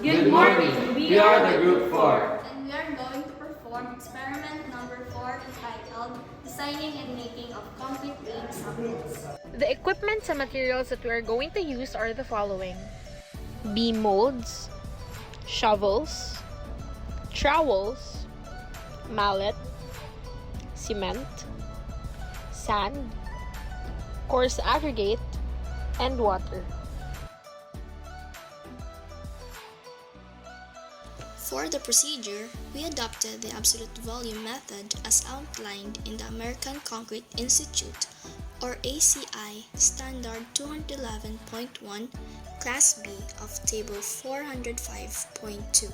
Good morning. We are the Group 4. And we are going to perform experiment number 4 entitled Designing and Making of Concrete Beam Samples. The equipment and materials that we are going to use are the following: beam molds, shovels, trowels, mallet, cement, sand, coarse aggregate, and water. For the procedure, we adopted the absolute volume method as outlined in the American Concrete Institute or ACI Standard 211.1 Class B of Table 405.2.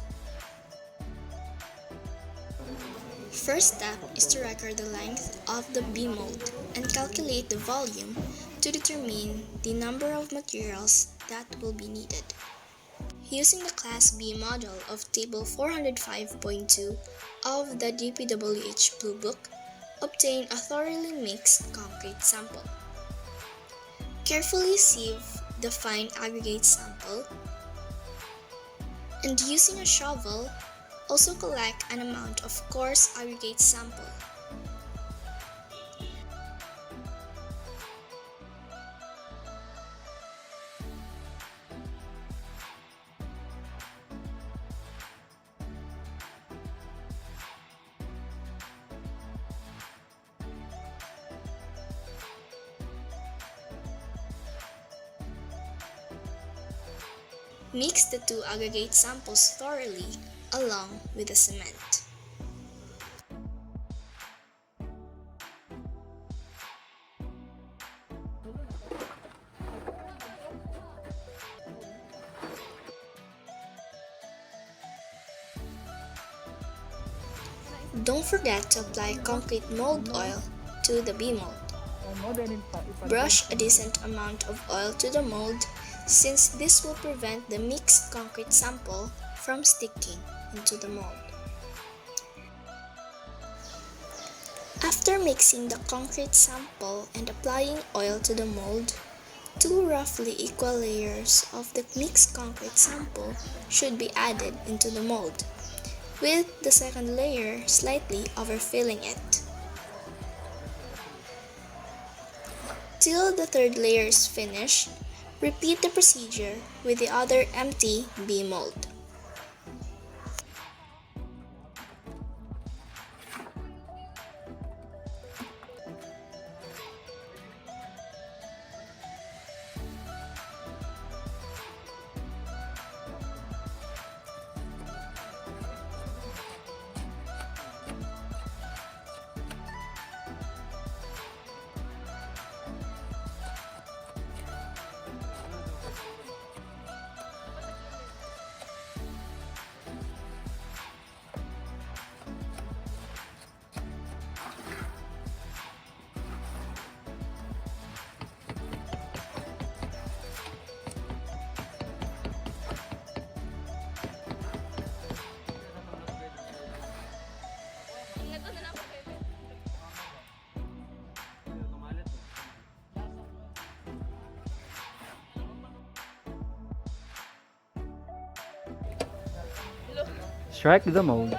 First step is to record the length of the beam mold and calculate the volume to determine the number of materials that will be needed. Using the Class B model of Table 405.2 of the DPWH Blue Book, obtain a thoroughly mixed concrete sample. Carefully sieve the fine aggregate sample, and using a shovel, also collect an amount of coarse aggregate sample. Mix the two aggregate samples thoroughly along with the cement. Don't forget to apply concrete mold oil to the beam mold. Brush a decent amount of oil to the mold, since this will prevent the mixed concrete sample from sticking into the mold. After mixing the concrete sample and applying oil to the mold, 2 roughly equal layers of the mixed concrete sample should be added into the mold, with the second layer slightly overfilling it. Till the third layer is finished, repeat the procedure with the other empty beam mold. Strike the mold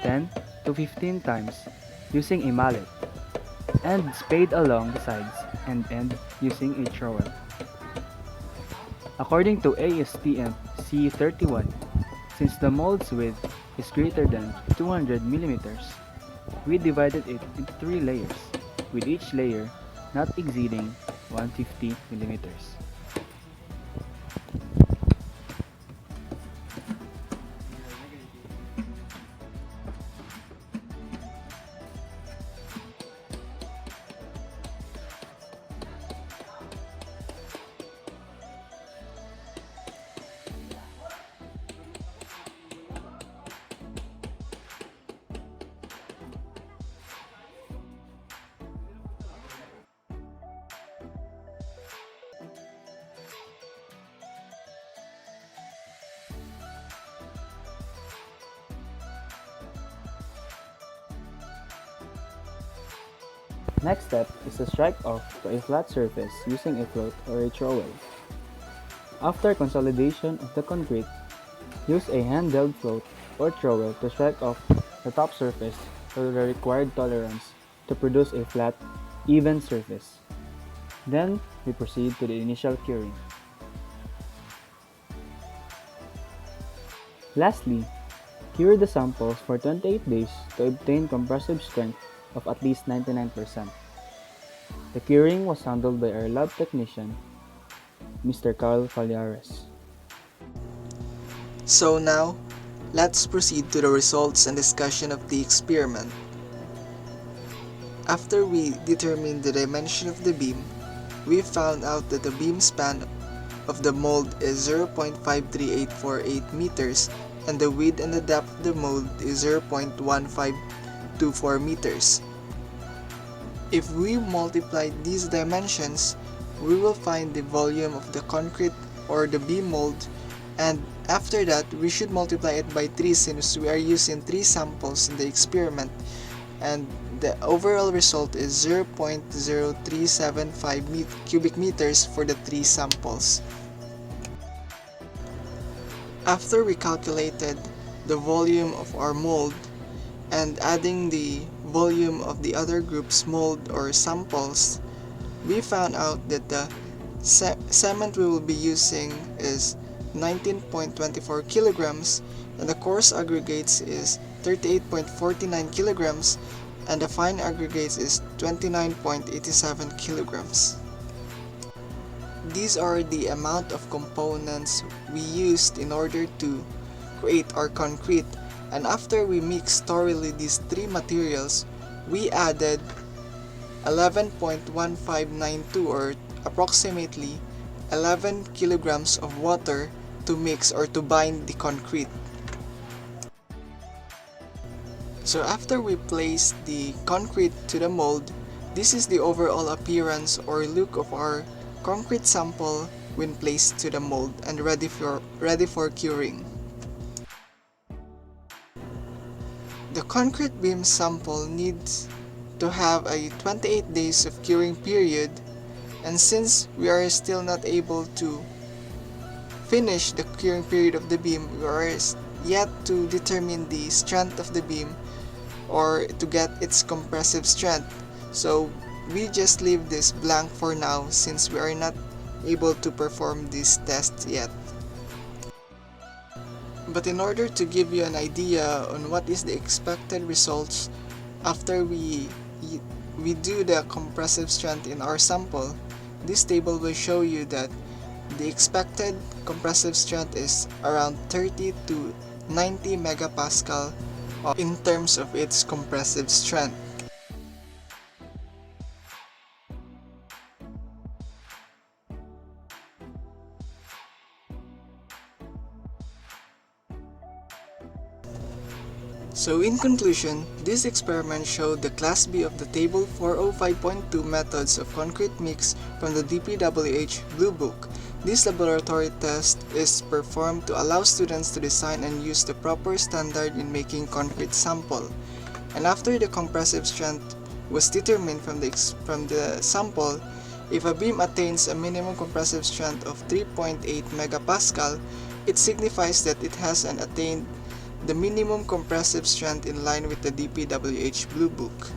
10 to 15 times using a mallet and spade along the sides and end using a trowel. According to ASTM C31, since the mold's width is greater than 200 millimeters, we divided it into 3 layers, with each layer not exceeding 150 millimeters. Next step is to strike off to a flat surface using a float or a trowel. After consolidation of the concrete, Use a handheld float or trowel to strike off the top surface to the required tolerance to produce a flat, even surface. Then we proceed to the initial curing. Lastly, cure the samples for 28 days to obtain compressive strength of at least 99%. The curing was handled by our lab technician, Mr. Carl Fallares. So now, let's proceed to the results and discussion of the experiment. After we determined the dimension of the beam, we found out that the beam span of the mold is 0.53848 meters and the width and the depth of the mold is 0.1524 meters. If we multiply these dimensions, we will find the volume of the concrete or the beam mold, and after that we should multiply it by 3 since we are using 3 samples in the experiment, and the overall result is 0.0375 cubic meters for the 3 samples. After we calculated the volume of our mold and adding the volume of the other group's mold or samples, we found out that the cement we will be using is 19.24 kilograms and the coarse aggregates is 38.49 kilograms and the fine aggregates is 29.87 kilograms. These are the amount of components we used in order to create our concrete, and after we mixed thoroughly these 3 materials, we added 11.1592 or approximately 11 kilograms of water to mix or to bind the concrete. So after we place the concrete to the mold, this is the overall appearance or look of our concrete sample when placed to the mold and ready for curing. The concrete beam sample needs to have a 28 days of curing period, and since we are still not able to finish the curing period of the beam, we are yet to determine the strength of the beam or to get its compressive strength. So we just leave this blank for now since we are not able to perform this test yet. But in order to give you an idea on what is the expected results after we do the compressive strength in our sample, this table will show you that the expected compressive strength is around 30 to 90 megapascal in terms of its compressive strength. So in conclusion, this experiment showed the Class B of the Table 405.2 methods of concrete mix from the DPWH Blue Book. This laboratory test is performed to allow students to design and use the proper standard in making concrete sample. And after the compressive strength was determined from the sample, if a beam attains a minimum compressive strength of 3.8 megapascal, it signifies that it has attained the minimum compressive strength in line with the DPWH Blue Book.